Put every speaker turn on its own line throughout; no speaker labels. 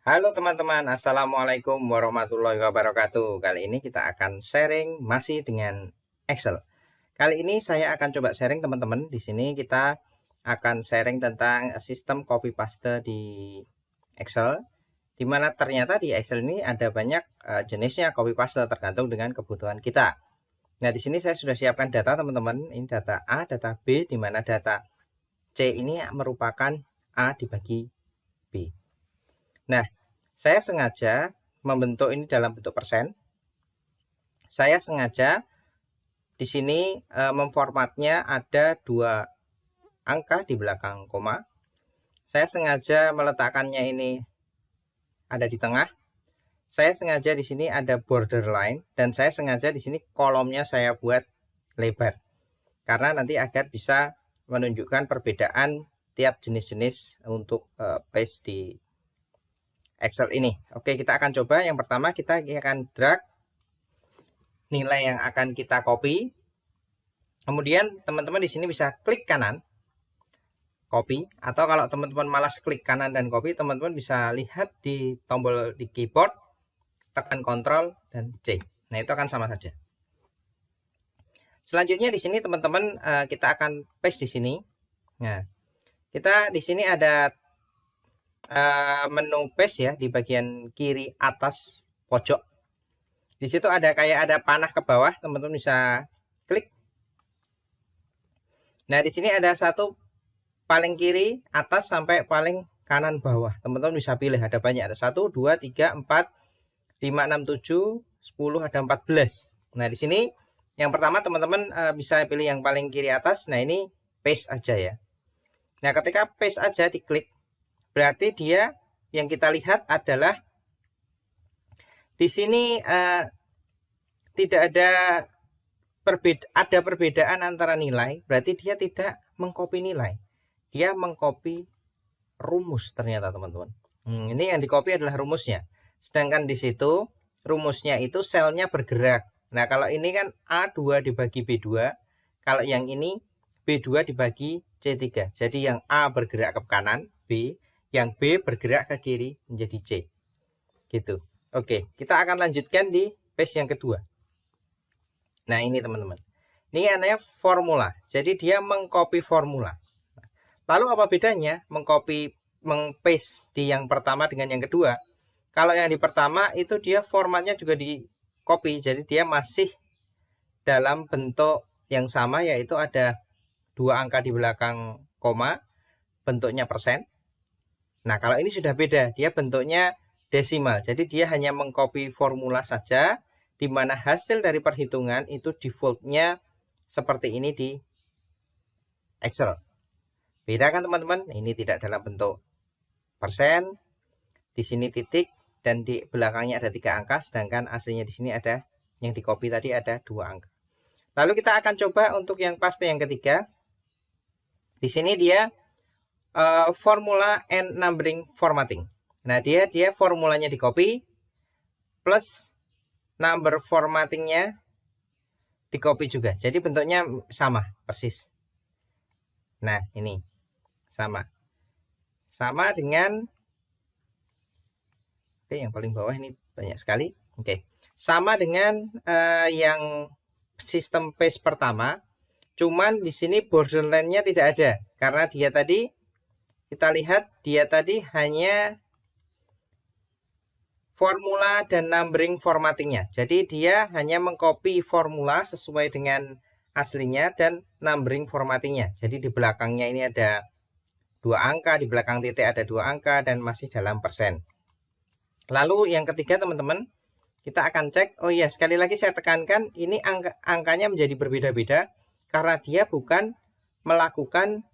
Halo teman-teman, Assalamualaikum warahmatullahi wabarakatuh. Kali ini kita akan sharing masih dengan Excel. Kali ini saya akan coba sharing teman-teman. Di sini kita akan sharing tentang sistem copy paste di Excel, di mana ternyata di Excel ini ada banyak jenisnya copy paste tergantung dengan kebutuhan kita. Nah, di sini saya sudah siapkan data teman-teman. Ini data A, data B, di mana data C ini merupakan A dibagi B. Nah, saya sengaja membentuk ini dalam bentuk persen. Saya sengaja di sini memformatnya ada 2 angka di belakang koma. Saya sengaja meletakkannya ini ada di tengah. Saya sengaja di sini ada borderline dan saya sengaja di sini kolomnya saya buat lebar. Karena nanti agar bisa menunjukkan perbedaan tiap jenis-jenis untuk paste di Excel ini. Oke, kita akan coba. Yang pertama kita akan drag nilai yang akan kita copy. Kemudian teman-teman di sini bisa klik kanan copy, atau kalau teman-teman malas klik kanan dan copy, teman-teman bisa lihat di tombol di keyboard, tekan Ctrl dan C. Nah, itu akan sama saja. Selanjutnya di sini teman-teman kita akan paste di sini. Nah, kita di sini ada menu paste ya di bagian kiri atas pojok. Di situ ada kayak ada panah ke bawah, teman-teman bisa klik. Nah, di sini ada satu paling kiri atas sampai paling kanan bawah. Teman-teman bisa pilih, ada banyak, ada 1, 2, 3, 4, 5, 6, 7, 10, ada 14. Nah, di sini yang pertama teman-teman bisa pilih yang paling kiri atas. Nah, ini paste aja ya. Nah, ketika paste aja diklik, berarti dia yang kita lihat adalah di sini tidak ada perbedaan antara nilai, berarti dia tidak mengcopy nilai. Dia mengcopy rumus ternyata teman-teman. Ini yang di-copy adalah rumusnya. Sedangkan di situ rumusnya itu selnya bergerak. Nah, kalau ini kan A2 dibagi B2, kalau yang ini B2 dibagi C3. Jadi yang A bergerak ke kanan, B, yang B bergerak ke kiri menjadi C. Gitu. Oke, kita akan lanjutkan di paste yang kedua. Nah, ini teman-teman. Ini namanya formula. Jadi dia mengcopy formula. Lalu apa bedanya mengpaste di yang pertama dengan yang kedua? Kalau yang di pertama itu dia formatnya juga di copy. Jadi dia masih dalam bentuk yang sama, yaitu ada 2 angka di belakang koma, bentuknya persen. Nah, kalau ini sudah beda, dia bentuknya desimal. Jadi dia hanya mengcopy formula saja, di mana hasil dari perhitungan itu defaultnya seperti ini di Excel. Beda kan teman-teman? Ini tidak dalam bentuk persen, di sini titik, dan di belakangnya ada 3 angka, sedangkan aslinya di sini ada yang di copy tadi ada 2 angka. Lalu kita akan coba untuk yang paste yang ketiga. Di sini dia formula and numbering formatting. Nah, dia formulanya di copy plus number formattingnya di copy juga. Jadi bentuknya sama persis. Nah, ini sama dengan yang paling bawah ini banyak sekali. Sama dengan yang sistem paste pertama, cuman di sini borderline-nya tidak ada karena dia tadi, kita lihat dia tadi hanya formula dan numbering formattingnya. Jadi dia hanya mengcopy formula sesuai dengan aslinya dan numbering formattingnya. Jadi di belakangnya ini ada 2 angka, di belakang titik ada 2 angka, dan masih dalam persen. Lalu yang ketiga teman-teman, kita akan cek. Oh iya, sekali lagi saya tekankan, ini angkanya menjadi berbeda-beda karena dia bukan melakukan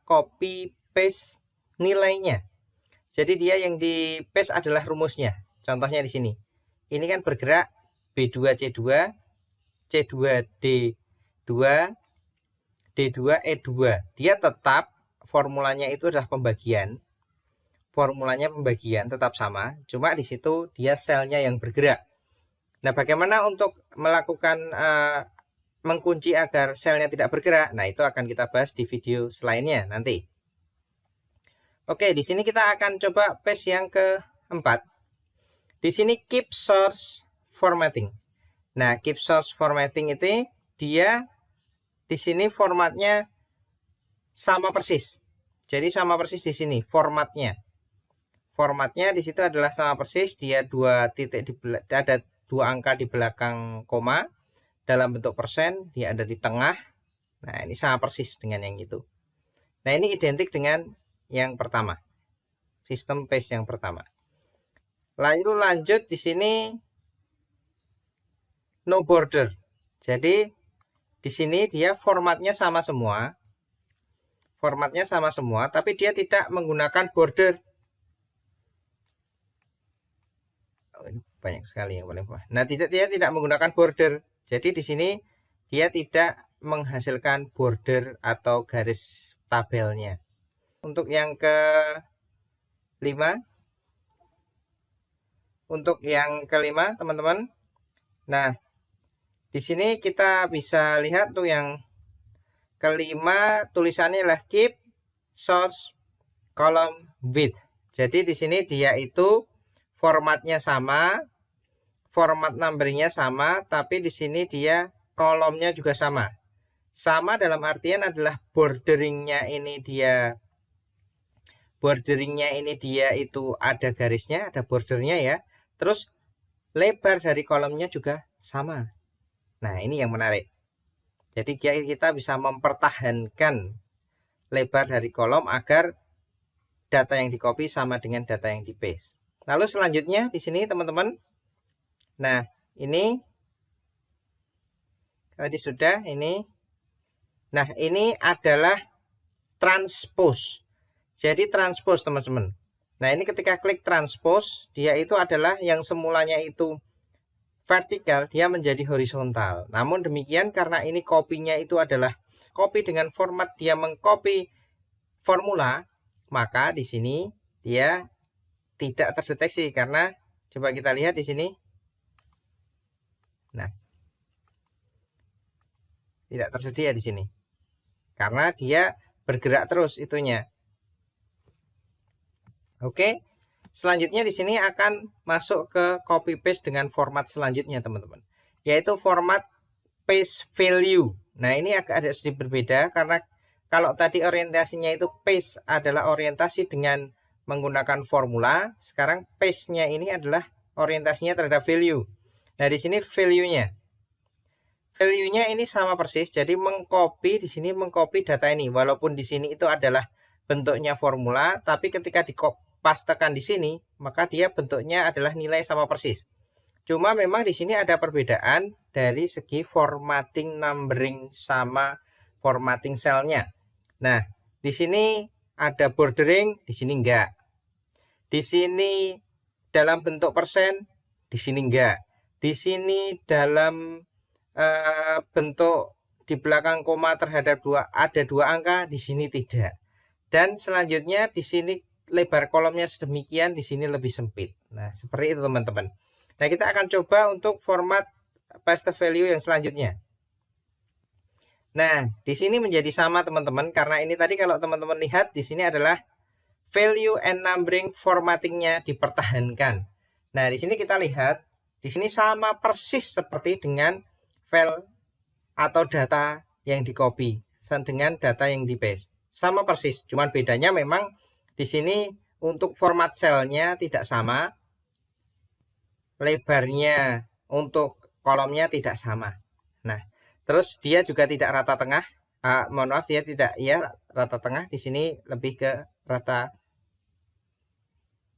copy paste nilainya. Jadi dia yang di paste adalah rumusnya. Contohnya di sini. Ini kan bergerak B2C2, C2D2, D2E2. Dia tetap formulanya itu adalah pembagian. Formulanya pembagian tetap sama, cuma di situ dia selnya yang bergerak. Nah, bagaimana untuk melakukan mengunci agar selnya tidak bergerak? Nah, itu akan kita bahas di video selainnya nanti. Oke, di sini kita akan coba paste yang 4, di sini keep source formatting. Nah, keep source formatting itu dia di sini formatnya sama persis. Jadi sama persis di sini formatnya. Formatnya di situ adalah sama persis, dia ada 2 angka di belakang koma dalam bentuk persen, dia ada di tengah. Nah, ini sama persis dengan yang itu. Nah, ini identik dengan yang pertama. Sistem paste yang pertama. Lalu lanjut di sini no border. Jadi di sini dia formatnya sama semua. Formatnya sama semua, tapi dia tidak menggunakan border. Banyak sekali yang paling bawah. Nah, dia tidak menggunakan border. Jadi di sini dia tidak menghasilkan border atau garis tabelnya. Untuk yang kelima, teman-teman. Nah, di sini kita bisa lihat tuh yang kelima tulisannya adalah keep source column width. Jadi di sini dia itu formatnya sama, format numberingnya sama, tapi di sini dia kolomnya juga sama. Sama dalam artian adalah borderingnya ini dia itu ada garisnya, ada bordernya ya. Terus lebar dari kolomnya juga sama. Nah, ini yang menarik. Jadi kita bisa mempertahankan lebar dari kolom agar data yang di-copy sama dengan data yang di-paste. Lalu selanjutnya di sini teman-teman. Nah, ini tadi sudah ini. Nah, ini adalah transpose. Jadi transpose teman-teman. Nah, ini ketika klik transpose, dia itu adalah yang semulanya itu vertikal, dia menjadi horizontal. Namun demikian karena ini copy-nya itu adalah copy dengan format dia mengcopy formula, maka di sini dia tidak terdeteksi karena coba kita lihat di sini. Nah, tidak tersedia di sini. Karena dia bergerak terus itunya. Oke. Selanjutnya di sini akan masuk ke copy paste dengan format selanjutnya teman-teman, yaitu format paste value. Nah, ini agak ada sedikit berbeda karena kalau tadi orientasinya itu paste adalah orientasi dengan menggunakan formula, sekarang paste-nya ini adalah orientasinya terhadap value. Nah, di sini value-nya ini sama persis, jadi di sini mengcopy data ini, walaupun di sini itu adalah bentuknya formula, tapi ketika pastekan di sini, maka dia bentuknya adalah nilai sama persis. Cuma memang di sini ada perbedaan dari segi formatting numbering sama formatting cell-nya. Nah, di sini ada bordering, di sini enggak. Di sini dalam bentuk persen, di sini enggak. Di sini dalam bentuk di belakang koma terhadap ada 2 angka, di sini tidak. Dan selanjutnya di sini lebar kolomnya sedemikian, di sini lebih sempit. Nah, seperti itu teman-teman. Nah, kita akan coba untuk format paste value yang selanjutnya. Nah, di sini menjadi sama teman-teman, karena ini tadi kalau teman-teman lihat di sini adalah value and numbering formattingnya dipertahankan. Nah, di sini kita lihat, di sini sama persis seperti dengan file atau data yang di-copy dengan data yang di-paste. Sama persis, cuman bedanya memang di sini untuk format cell-nya tidak sama, lebarnya untuk kolomnya tidak sama. Nah, terus dia juga tidak rata tengah. Mohon maaf, dia tidak rata tengah. Di sini lebih ke rata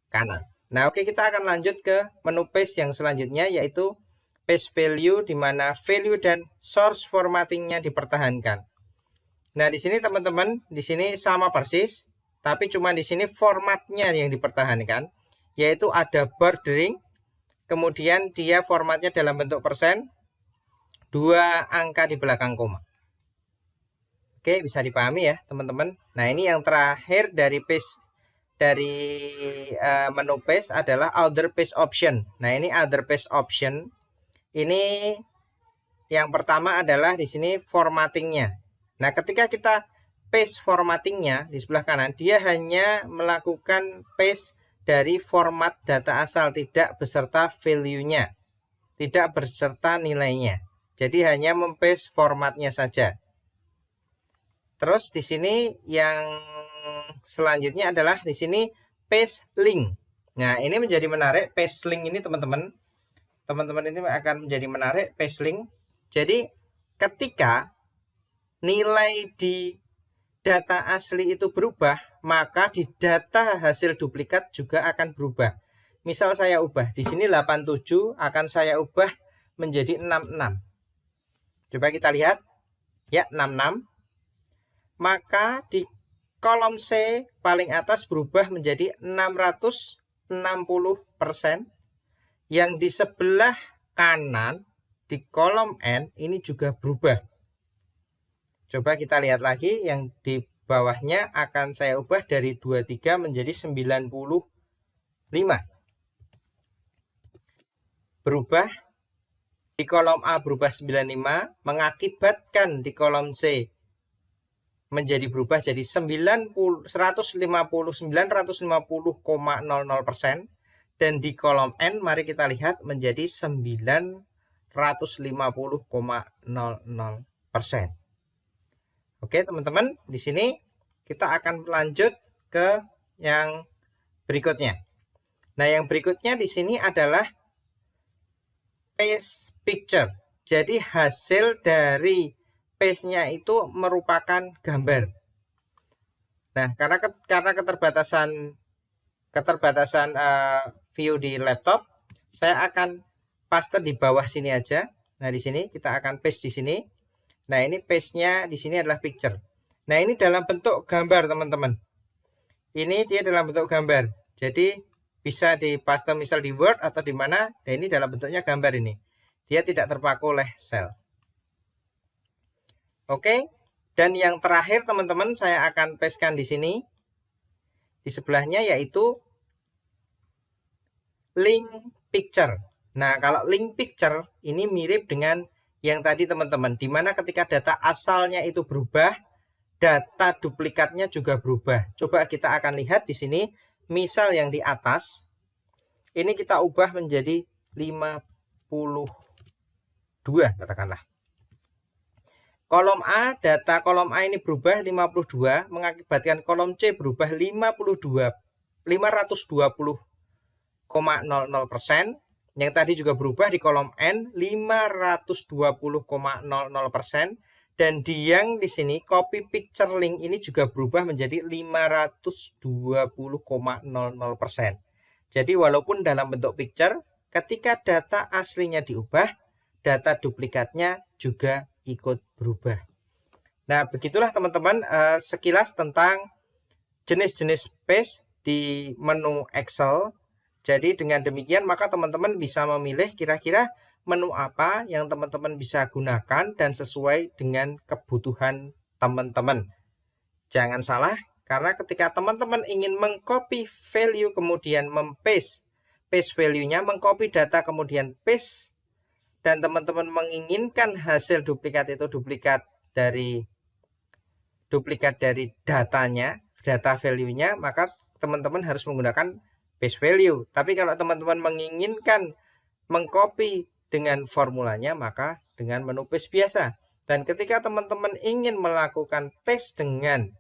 kanan. Nah, oke, kita akan lanjut ke menu paste yang selanjutnya, yaitu paste value, di mana value dan source formattingnya dipertahankan. Nah, di sini teman-teman, di sini sama persis, tapi cuma di sini formatnya yang dipertahankan, yaitu ada bordering, kemudian dia formatnya dalam bentuk persen, 2 angka di belakang koma. Oke, bisa dipahami ya teman-teman. Nah, ini yang terakhir dari menu paste adalah other paste option. Nah, ini other paste option. Ini yang pertama adalah di sini formattingnya. Nah, ketika kita paste formattingnya di sebelah kanan, dia hanya melakukan paste dari format data asal, tidak beserta value-nya, tidak beserta nilainya. Jadi hanya mempaste formatnya saja. Terus di sini yang selanjutnya adalah di sini paste link. Nah, ini menjadi menarik paste link ini teman-teman. Teman-teman ini akan menjadi menarik paste link. Jadi ketika nilai di data asli itu berubah, maka di data hasil duplikat juga akan berubah. Misal saya ubah di sini 87, akan saya ubah menjadi 66. Coba kita lihat. Ya, 66. Maka di kolom C paling atas berubah menjadi 660%. Yang di sebelah kanan di kolom N ini juga berubah. Coba kita lihat lagi, yang di bawahnya akan saya ubah dari 23 menjadi 95. Berubah. Di kolom A berubah 95, mengakibatkan di kolom C menjadi berubah jadi 950,00%. Dan di kolom N mari kita lihat menjadi 950,00%. Oke teman-teman, di sini kita akan lanjut ke yang berikutnya. Nah, yang berikutnya di sini adalah paste picture. Jadi hasil dari paste-nya itu merupakan gambar. Nah, karena keterbatasan view di laptop, saya akan paste di bawah sini aja. Nah, di sini kita akan paste di sini. Nah, ini paste-nya di sini adalah picture. Nah, ini dalam bentuk gambar, teman-teman. Ini dia dalam bentuk gambar. Jadi bisa dipaste misal di Word atau di mana. Dan ini dalam bentuknya gambar ini. Dia tidak terpaku oleh sel. Oke. Dan yang terakhir, teman-teman, saya akan pastekan di sini. Di sebelahnya yaitu link picture. Nah, kalau link picture ini mirip dengan yang tadi teman-teman, dimana ketika data asalnya itu berubah, data duplikatnya juga berubah. Coba kita akan lihat di sini, misal yang di atas, ini kita ubah menjadi 52, katakanlah. Kolom A, data kolom A ini berubah 52, mengakibatkan kolom C berubah 520,00%. Yang tadi juga berubah di kolom N 520,00%. Dan di yang di sini copy picture link ini juga berubah menjadi 520,00%. Jadi walaupun dalam bentuk picture, ketika data aslinya diubah, data duplikatnya juga ikut berubah. Nah, begitulah teman-teman sekilas tentang jenis-jenis paste di menu Excel. Jadi dengan demikian maka teman-teman bisa memilih kira-kira menu apa yang teman-teman bisa gunakan dan sesuai dengan kebutuhan teman-teman. Jangan salah, karena ketika teman-teman ingin mengcopy value kemudian paste value-nya, mengcopy data kemudian paste, dan teman-teman menginginkan hasil duplikat itu duplikat dari datanya, data value-nya, maka teman-teman harus menggunakan paste value. Tapi kalau teman-teman menginginkan mengcopy dengan formulanya, maka dengan menu paste biasa. Dan ketika teman-teman ingin melakukan paste dengan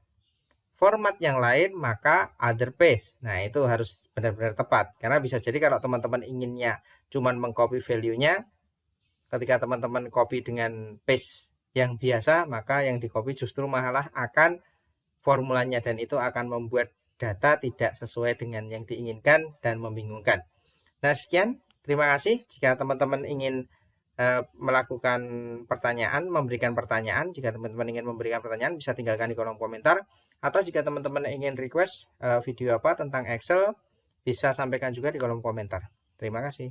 format yang lain, maka other paste. Nah, itu harus benar-benar tepat. Karena bisa jadi kalau teman-teman inginnya cuman mengcopy value-nya, ketika teman-teman copy dengan paste yang biasa, maka yang di copy justru malah akan formulanya, dan itu akan membuat data tidak sesuai dengan yang diinginkan dan membingungkan. Nah, sekian. Terima kasih. Jika teman-teman ingin melakukan pertanyaan, memberikan pertanyaan, jika teman-teman ingin memberikan pertanyaan, bisa tinggalkan di kolom komentar. Atau jika teman-teman ingin request video apa tentang Excel, bisa sampaikan juga di kolom komentar. Terima kasih.